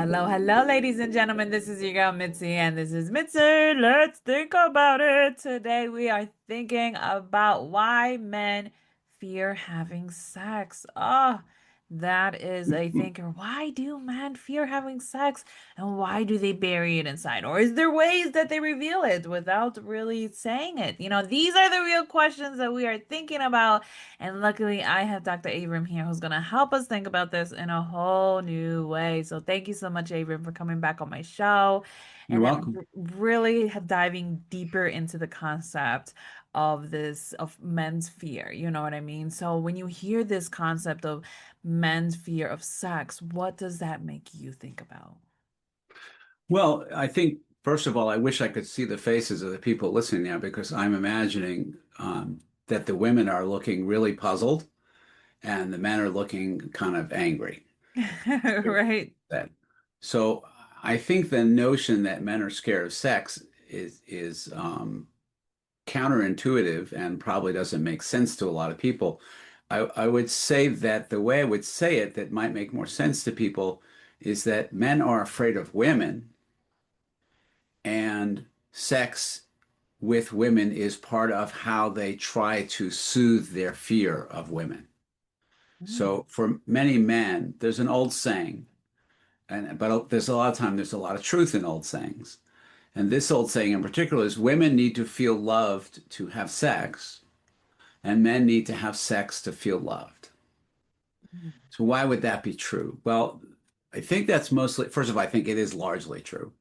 Hello, hello, ladies and gentlemen. This is your girl Mitzi, and this is Mitzi. Let's think about it. Today, we are thinking about why men fear having sex. Oh, that is a thinker. Why do men fear having sex, and why do they bury it inside? Or is there ways that they reveal it without really saying it? These are the real questions that we are thinking about. And luckily, I have Dr. Avrum here who's going to help us think about this in a whole new way. So thank you so much, Avrum, for coming back on my show You're and welcome. really diving deeper into the concept of men's fear. You know what I mean? So when you hear this concept of men's fear of sex, what does that make you think about? Well, I think, first of all, I wish I could see the faces of the people listening now because I'm imagining that the women are looking really puzzled and the men are looking kind of angry. Right. That. So I think the notion that men are scared of sex is counterintuitive and probably doesn't make sense to a lot of people. I would say that the way I would say it that might make more sense to people is that men are afraid of women and sex with women is part of how they try to soothe their fear of women. Mm. So for many men, there's an old saying, and but there's a lot of time there's a lot of truth in old sayings. And this old saying in particular is women need to feel loved to have sex, and men need to have sex to feel loved. So why would that be true? Well, I think that's mostly, first of all, I think it is largely true,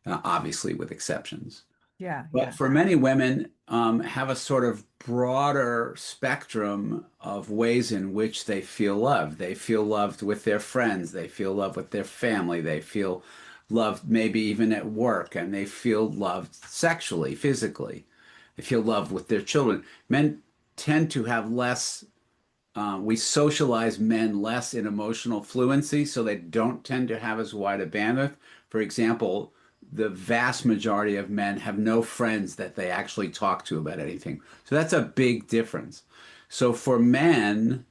obviously with exceptions. Yeah, But yeah. for many women, have a sort of broader spectrum of ways in which they feel loved. They feel loved with their friends. They feel loved with their family. They feel loved maybe even at work, and they feel loved sexually, physically. They feel loved with their children. Men tend to have less, we socialize men less in emotional fluency, so they don't tend to have as wide a bandwidth. For example, the vast majority of men have no friends that they actually talk to about anything. So that's a big difference. So for men,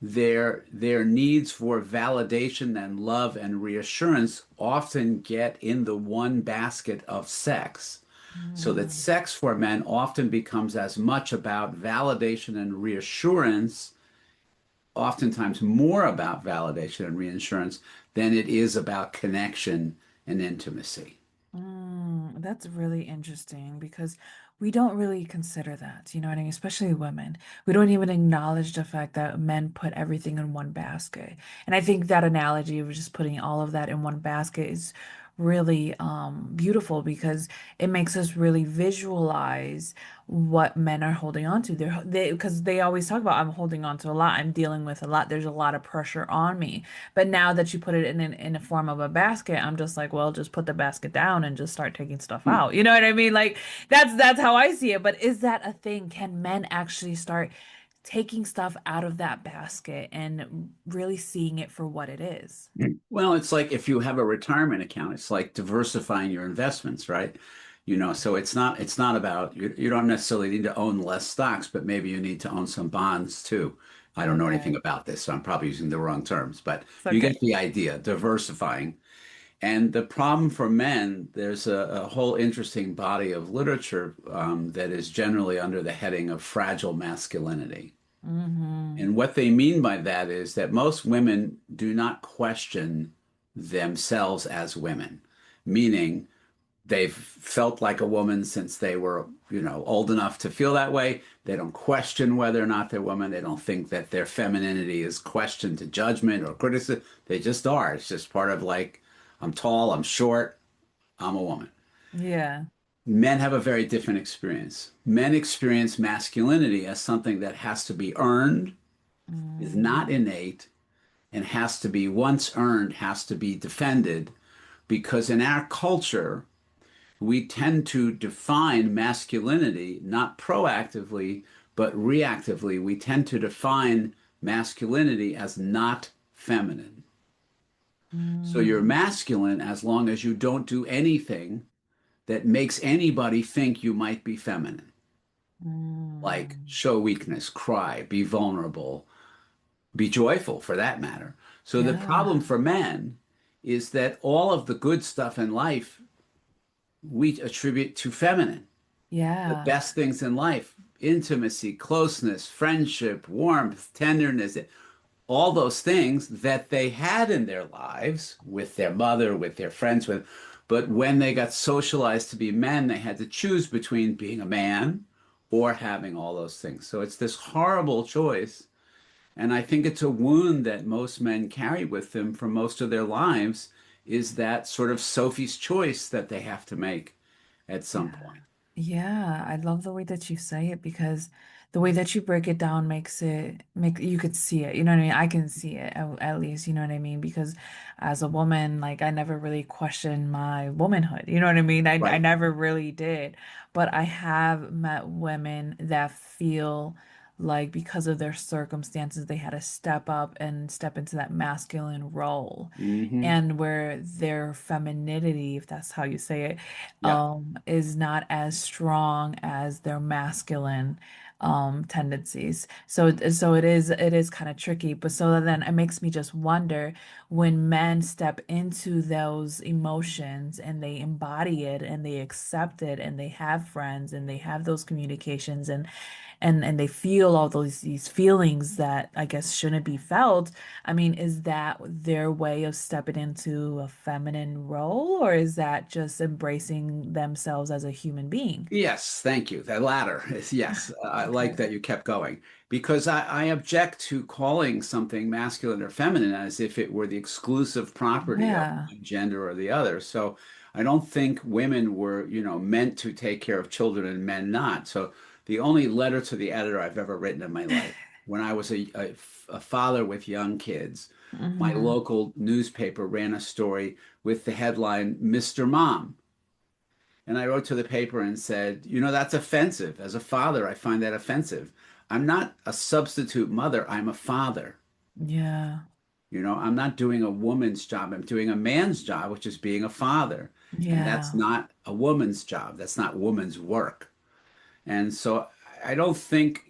their needs for validation and love and reassurance often get in the one basket of sex. So that Mm. sex for men often becomes as much about validation and reassurance, oftentimes more about validation and reassurance than it is about connection and intimacy. That's really interesting because we don't really consider that, you know what I mean? Especially women. We don't even acknowledge the fact that men put everything in one basket. And I think that analogy of just putting all of that in one basket is really beautiful because it makes us really visualize what men are holding on to. Because they always talk about I'm holding on to a lot, I'm dealing with a lot, there's a lot of pressure on me. But now that you put it in a form of a basket, I'm just like, well, just put the basket down and just start taking stuff Hmm. out. You know what I mean? Like that's how I see it. But is that a thing? Can men actually start taking stuff out of that basket and really seeing it for what it is? Well, it's like if you have a retirement account, it's like diversifying your investments, right? So it's not about you don't necessarily need to own less stocks, but maybe you need to own some bonds too. I don't know anything Okay. about this, so I'm probably using the wrong terms, but It's you okay. get the idea, diversifying. And the problem for men, there's a whole interesting body of literature that is generally under the heading of fragile masculinity. Mm-hmm. And what they mean by that is that most women do not question themselves as women, meaning they've felt like a woman since they were, old enough to feel that way. They don't question whether or not they're women. They don't think that their femininity is questioned to judgment or criticism. They just are. It's just part of like, I'm tall, I'm short, I'm a woman. Yeah. Men have a very different experience. Men experience masculinity as something that has to be earned, is Mm. not innate, and has to be, once earned, has to be defended. Because in our culture, we tend to define masculinity not proactively, but reactively. We tend to define masculinity as not feminine. So you're Mm. masculine as long as you don't do anything that makes anybody think you might be feminine, like Mm. show weakness, cry, be vulnerable, be joyful for that matter. So the problem Yeah. for men is that all of the good stuff in life we attribute to feminine. The Yeah. best things in life, intimacy, closeness, friendship, warmth, tenderness, all those things that they had in their lives with their mother, with their friends, with. But when they got socialized to be men, they had to choose between being a man or having all those things. So it's this horrible choice. And I think it's a wound that most men carry with them for most of their lives is that sort of Sophie's choice that they have to make at some Yeah. point. Yeah, I love the way that you say it because the way that you break it down makes it make you could see it. You know what I mean? I can see it at least, you know what I mean? Because as a woman, like I never really questioned my womanhood. You know what I mean? I Right. never really did. But I have met women that feel like because of their circumstances, they had to step up and step into that masculine role. Hmm. And where their femininity, if that's how you say it, Yeah. is not as strong as their masculine tendencies. So it is kind of tricky. But so then it makes me just wonder when men step into those emotions and they embody it and they accept it and they have friends and they have those communications and they feel all these feelings that I guess shouldn't be felt. I mean, is that their way of stepping into a feminine role, or is that just embracing themselves as a human being? Yes, thank you. The latter is yes. I like Okay. that you kept going because I object to calling something masculine or feminine as if it were the exclusive property of Yeah. one gender or the other. So I don't think women were, meant to take care of children and men not. So the only letter to the editor I've ever written in my life, when I was a father with young kids, my Hmm. local newspaper ran a story with the headline, Mr. Mom. And I wrote to the paper and said, that's offensive. As a father, I find that offensive. I'm not a substitute mother, I'm a father. Yeah. I'm not doing a woman's job. I'm doing a man's job, which is being a father. And that's Yeah. not a woman's job. That's not woman's work. And so I don't think,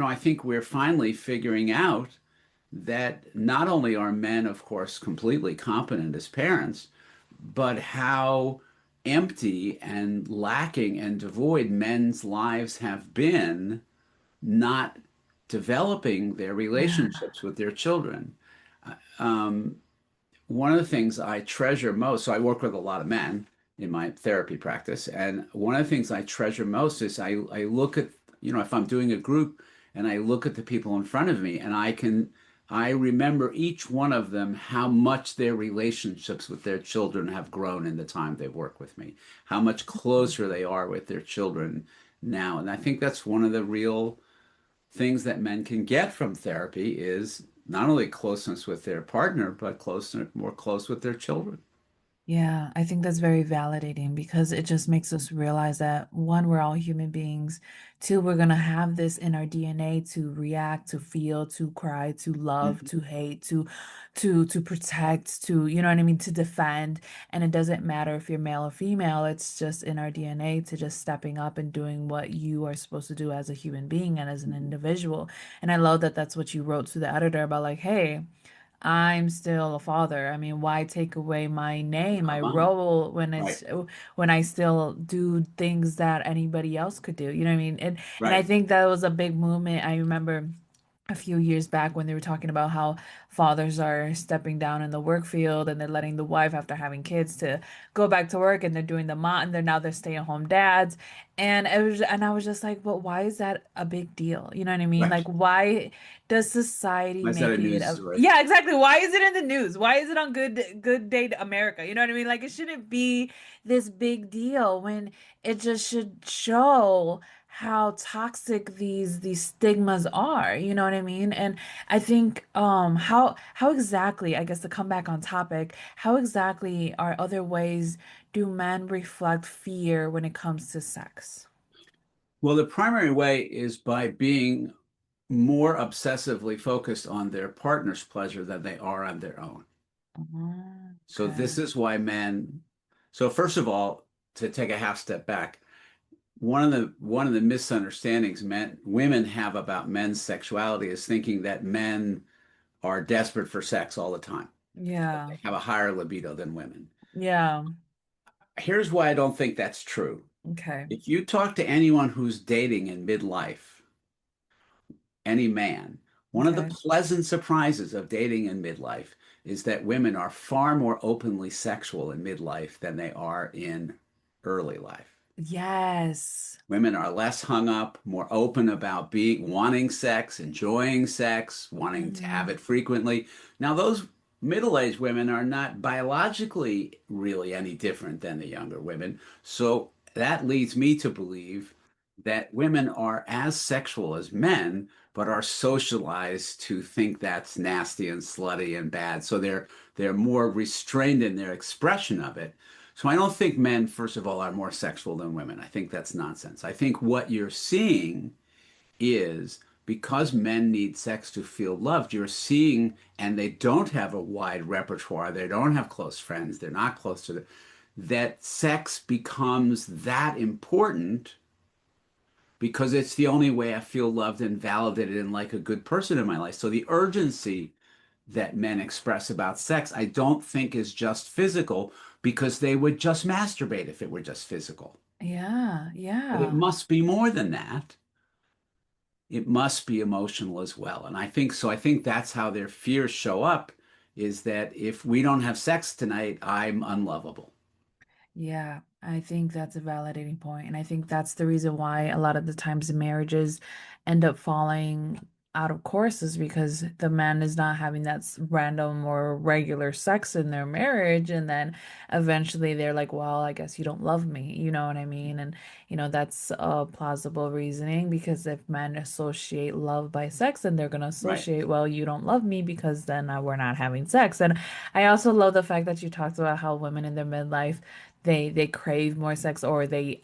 I think we're finally figuring out that not only are men, of course, completely competent as parents, but how empty and lacking and devoid men's lives have been not developing their Yeah. relationships with their children. Um, One of the things I treasure most, so I work with a lot of men in my therapy practice, and one of the things I treasure most is I look at, if I'm doing a group and I look at the people in front of me and I remember each one of them how much their relationships with their children have grown in the time they've worked with me, how much closer they are with their children now. And I think that's one of the real things that men can get from therapy is not only closeness with their partner, but more close with their children. Yeah, I think that's very validating because it just makes us realize that one, we're all human beings. Two, we're gonna have this in our DNA to react, to feel, to cry, to love, Mhm. to hate, to protect, to, you know what I mean, to defend. And it doesn't matter if you're male or female, it's just in our DNA to just stepping up and doing what you are supposed to do as a human being and as an individual. And I love that that's what you wrote to the editor about like, hey, I'm still a father. I mean, why take away my name, my Come on. role Right. when I still do things that anybody else could do? You know what I mean? And I Right. think that was a big movement. I remember a few years back when they were talking about how fathers are stepping down in the work field and they're letting the wife after having kids to go back to work and they're doing the mom and they're stay-at-home dads. And I was just like, but why is that a big deal? You know what I mean? Right. Like why does society Why is that a make it news a story? yeah, exactly. Why is it in the news? Why is it on Good Day to America? You know what I mean? Like it shouldn't be this big deal when it just should show how toxic these stigmas are, you know what I mean? And I think how exactly, I guess to come back on topic, how exactly are other ways do men reflect fear when it comes to sex? Well, the primary way is by being more obsessively focused on their partner's pleasure than they are on their own. Mhm. So Okay. this is why men, so first of all, to take a half step back, one of the misunderstandings women have about men's sexuality is thinking that men are desperate for sex all the time. Yeah. They have a higher libido than women. Yeah. Here's why I don't think that's true. Okay. If you talk to anyone who's dating in midlife, any man, one of the Okay. pleasant surprises of dating in midlife is that women are far more openly sexual in midlife than they are in early life. Yes. Women are less hung up, more open about being wanting sex, enjoying sex, wanting to have Hmm. it frequently. Now, those middle-aged women are not biologically really any different than the younger women. So that leads me to believe that women are as sexual as men, but are socialized to think that's nasty and slutty and bad. So they're more restrained in their expression of it. So I don't think men, first of all, are more sexual than women. I think that's nonsense. I think what you're seeing is because men need sex to feel loved, you're seeing, and they don't have a wide repertoire, they don't have close friends, they're not close to the, that sex becomes that important because it's the only way I feel loved and validated and like a good person in my life. So the urgency that men express about sex, I don't think is just physical because they would just masturbate if it were just physical. Yeah. But it Yeah. must be more than that. It must be emotional as well. And I think so. I think that's how their fears show up is that if we don't have sex tonight, I'm unlovable. Yeah, I think that's a validating point, and I think that's the reason why a lot of the times marriages end up falling out of course is because the man is not having that random or regular sex in their marriage, and then eventually they're like, "Well, I guess you don't love me," you know what I mean? And that's a plausible reasoning because if men associate love by sex, then they're gonna Right. associate, "Well, you don't love me because then we're not having sex." And I also love the fact that you talked about how women in their midlife they crave more sex or they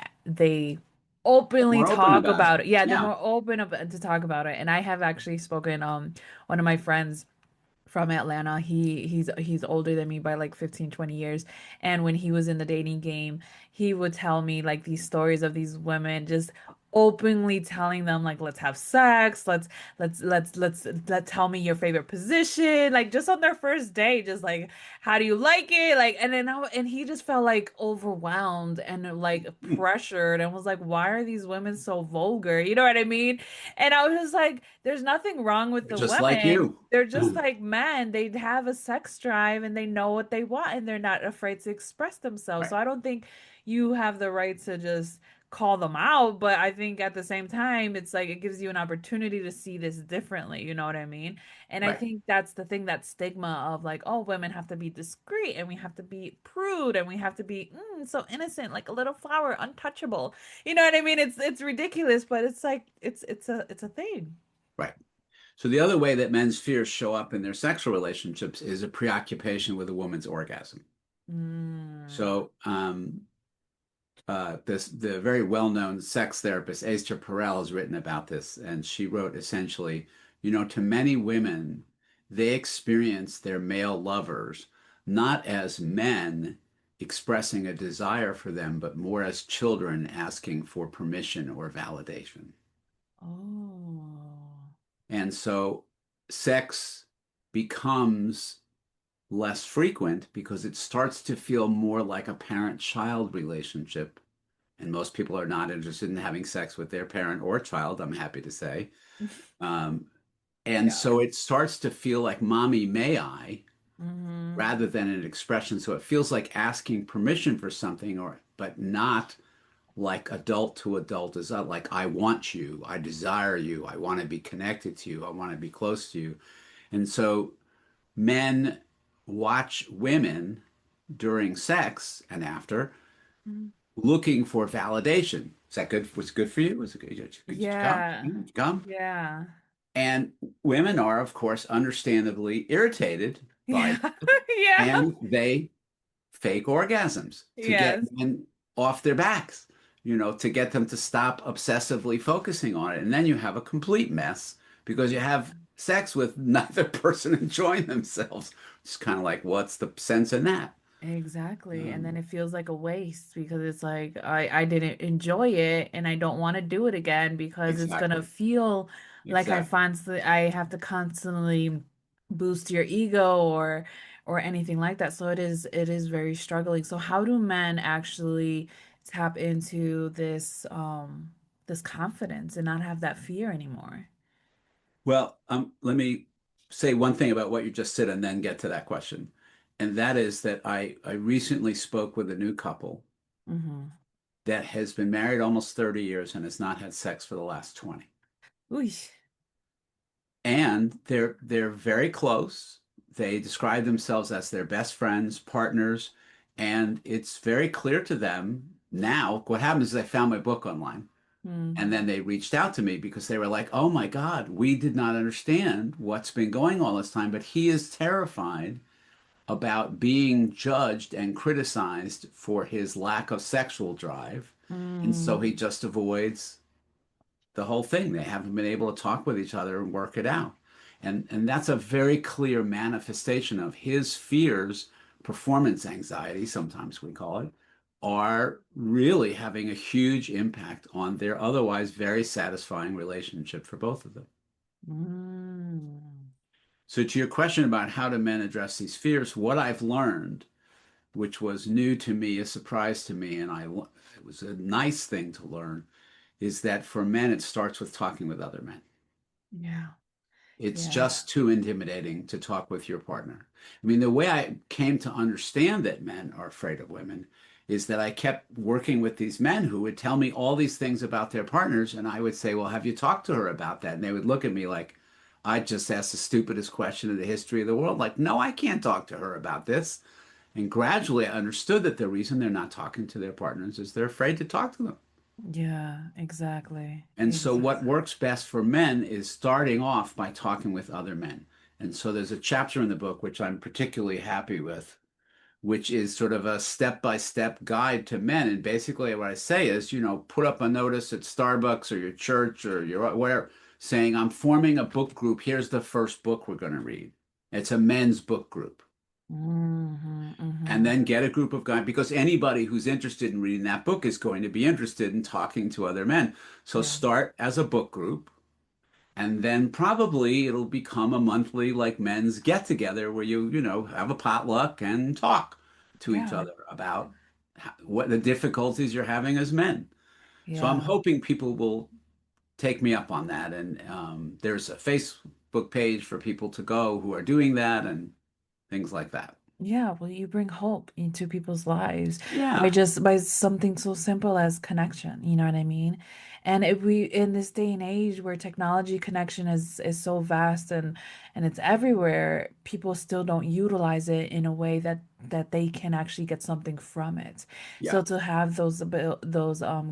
openly More open talk about it. about it. Yeah, they're Yeah. more open to talk about it. And I have actually spoken one of my friends from Atlanta. He's older than me by like 15, 20 years. And when he was in the dating game, he would tell me like these stories of these women just openly telling them like let's have sex, let's tell me your favorite position, like just on their first date, just like how do you like it? Like and he just felt like overwhelmed and like pressured and was like, why are these women so vulgar? You know what I mean? And I was just like, there's nothing wrong with the Just like women. you. They're just like men. They have a sex drive and they know what they want and they're not afraid to express themselves. Right. So I don't think you have the right to just call them out, but I think at the same time, it's like it gives you an opportunity to see this differently. You know what I mean? And I Right. think that's the thing, that stigma of like, oh, women have to be discreet and we have to be prude and we have to be so innocent, like a little flower, untouchable. You know what I mean? It's ridiculous, but it's like it's a thing. Right. So the other way that men's fears show up in their sexual relationships is a preoccupation with a woman's orgasm. Mm. So the very well-known sex therapist Esther Perel has written about this, and she wrote essentially, to many women, they experience their male lovers not as men expressing a desire for them, but more as children asking for permission or validation. Oh. And so sex becomes less frequent because it starts to feel more like a parent-child relationship. And most people are not interested in having sex with their parent or child, I'm happy to say. Um, and Yeah. so it starts to feel like mommy, may I, Hmm. rather than an expression. So it feels like asking permission for something, or but not like adult to adult is not like I want you, I desire you, I want to be connected to you, I want to be close to you. And so men watch women during sex and after looking for validation. Is that good? Was it good for you? Was it good? Did you come? Yeah. Did you come? Yeah. And women are, of course, understandably irritated by Yeah. that, Yeah. and they fake orgasms to get Yes. men off their backs, to get them to stop obsessively focusing on it. And then you have a complete mess because you have sex with neither person enjoying themselves. It's kind of like, what's the sense in that? Exactly. And then Um, it feels like a waste because it's like I didn't enjoy it and I don't want to do it again because it's gonna exactly. feel like Exactly. I have to constantly boost your ego or anything like that. So it is very struggling. So how do men actually tap into this confidence and not have that fear anymore? Well, let me say one thing about what you just said and then get to that question. And that is that I recently spoke with a new couple Mm-hmm. that has been married almost 30 years and has not had sex for the last 20. Ooh. And they're very close. They describe themselves as their best friends, partners, and it's very clear to them now. What happened is they found my book online. And Mm-hmm. then they reached out to me because they were like, oh my God, we did not understand what's been going all this time. But he is terrified about being judged and criticized for his lack of sexual drive. And so he Mm. just avoids the whole thing. They haven't been able to talk with each other and work it out. And that's a very clear manifestation of his fears, performance anxiety, sometimes we call it, are really having a huge impact on their otherwise very satisfying relationship for both of them. Mm. So, to your question about how do men address these fears, what I've learned, which was new to me, a surprise to me, and it was a nice thing to learn, is that for men, it starts with talking with other men. Yeah. It's Yeah. just too intimidating to talk with your partner. I mean, the way I came to understand that men are afraid of women is that I kept working with these men who would tell me all these things about their partners. And I would say, well, have you talked to her about that? And they would look at me like I just asked the stupidest question in the history of the world. Like, no, I can't talk to her about this. And gradually I understood that the reason they're not talking to their partners is they're afraid to talk to them. Yeah, exactly. And so, Exactly. what works best for men is starting off by talking with other men. And so, there's a chapter in the book which I'm particularly happy with, which is sort of a step by step guide to men. And basically, what I say is, put up a notice at Starbucks or your church or your whatever saying, I'm forming a book group. Here's the first book we're going to read. It's a men's book group. Mm-hmm, And mm-hmm. then get a group of guys because anybody who's interested in reading that book is going to be interested in talking to other men. So Yeah. start as a book group, and then probably it'll become a monthly like men's get together where you have a potluck and talk to each Yeah. other about what the difficulties you're having as men. So I'm Yeah. hoping people will take me up on that. And there's a Facebook page for people to go who are doing that and things like that. Yeah, well, you bring hope into people's lives by Yeah. just by something so simple as connection, you know what I mean? And if we in this day and age where technology connection is so vast and it's everywhere, people still don't utilize it in a way that they can actually get something from it. Yeah. So to have those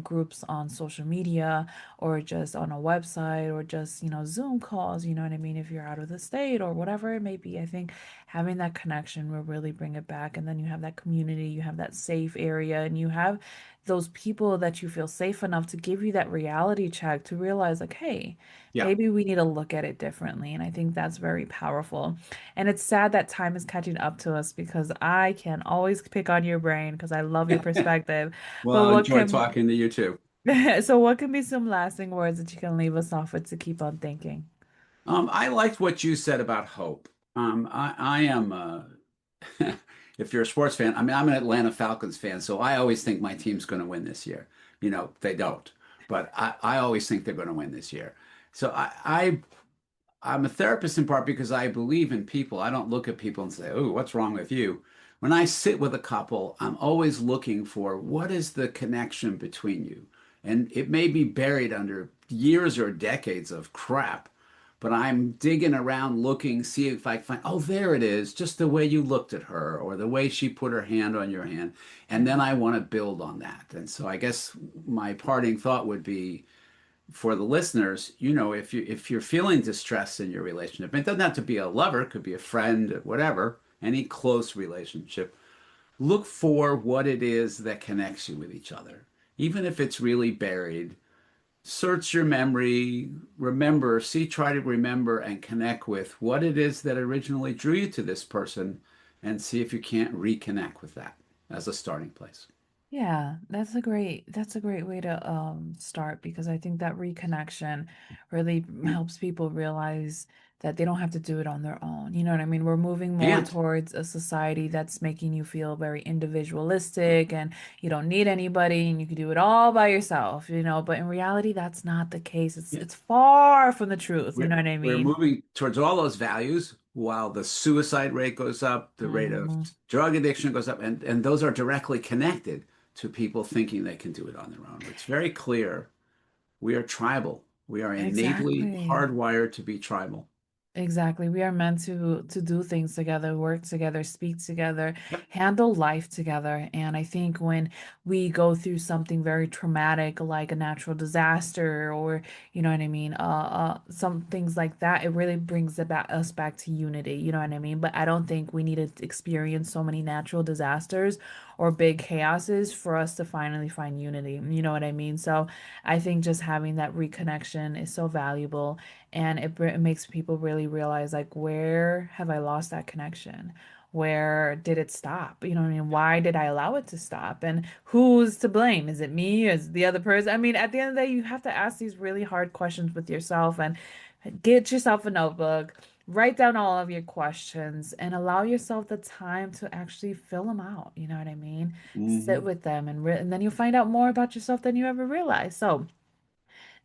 groups on social media or just on a website or just, Zoom calls, you know what I mean, if you're out of the state or whatever it may be, I think having that connection will really bring it back. And then you have that community, you have that safe area, and you have those people that you feel safe enough to give you that reality check to realize, like, hey, Yeah. maybe we need to look at it differently. And I think that's very powerful. And it's sad that time is catching up to us because I can always pick on your brain because I love your perspective. But Well, I what enjoyed can talking to you too. so what can be some lasting words that you can leave us off with to keep on thinking? I liked what you said about hope. I am, if you're a sports fan, I mean, I'm an Atlanta Falcons fan, so I always think my team's going to win this year. They don't, but I always think they're going to win this year. So I'm a therapist in part because I believe in people. I don't look at people and say, "Oh, what's wrong with you?" When I sit with a couple, I'm always looking for what is the connection between you. And it may be buried under years or decades of crap, but I'm digging around looking, see if I can find, oh, there it is, just the way you looked at her or the way she put her hand on your hand. And Yeah. then I want to build on that. And so I guess my parting thought would be for the listeners, if you're feeling distress in your relationship, it doesn't have to be a lover, it could be a friend, whatever, any close relationship. Look for what it is that connects you with each other, even if it's really buried. Search your memory, try to remember and connect with what it is that originally drew you to this person, and see if you can't reconnect with that as a starting place. Yeah, that's a great way to start because I think that reconnection really helps people realize that they don't have to do it on their own. You know what I mean? We're moving more And towards a society that's making you feel very individualistic and you don't need anybody and you can do it all by yourself, you know, but in reality that's not the case. It's yeah, it's far from the truth, you know we're what I we're mean? moving towards all those values while the suicide rate goes up, the rate of Hmm. drug addiction goes up, and those are directly connected to people thinking they can do it on their own. It's very clear we are tribal. We are innately Exactly. hardwired to be tribal. Exactly. We are meant to do things together, work together, speak together, Yep. handle life together. And I think when we go through something very traumatic like a natural disaster or you know what I mean, some things like that, it really brings us back to unity, you know what I mean? But I don't think we need to experience so many natural disasters or big chaoses for us to finally find unity. You know what I mean? So I think just having that reconnection is so valuable and it makes people really realize like where have I lost that connection? Where did it stop? You know what I mean? Why did I allow it to stop? And who's to blame? Is it me? Is it the other person? I mean, at the end of the day, you have to ask these really hard questions with yourself and get yourself a notebook, write down all of your questions, and allow yourself the time to actually fill them out. You know what I mean? Sit Hmm. with them and then you'll find out more about yourself than you ever realized. So,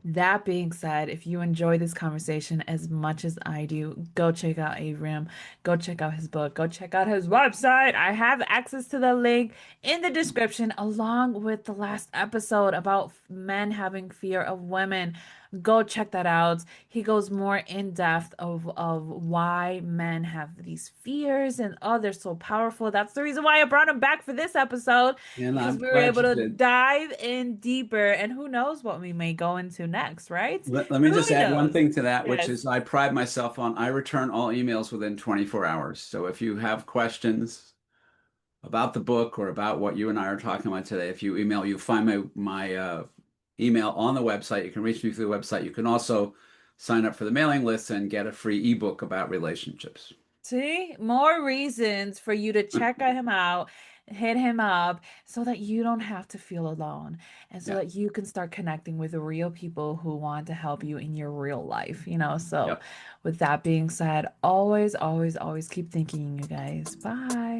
that being said, if you enjoy this conversation as much as I do, go check out Avram, go check out his book, go check out his website. I have access to the link in the description, along with the last episode about men having fear of women. Go check that out. He goes more in depth of why men have these fears and oh, they're so powerful. That's the reason why I brought him back for this episode And because I'm we were glad able you to did. dive in deeper, and who knows what we may go into next, right? Let me just Who add one knows? thing to that, which Yes. is I pride myself on I return all emails within 24 hours. So if you have questions about the book or about what you and I are talking about today, if you email, you find my email on the website. You can reach me through the website. You can also sign up for the mailing list and get a free ebook about relationships. See, more reasons for you to check him out, hit him up, so that you don't have to feel alone and so Yeah. that you can start connecting with real people who want to help you in your real life, you know? So, Yep. with that being said, always, always, always keep thinking, you guys. Bye.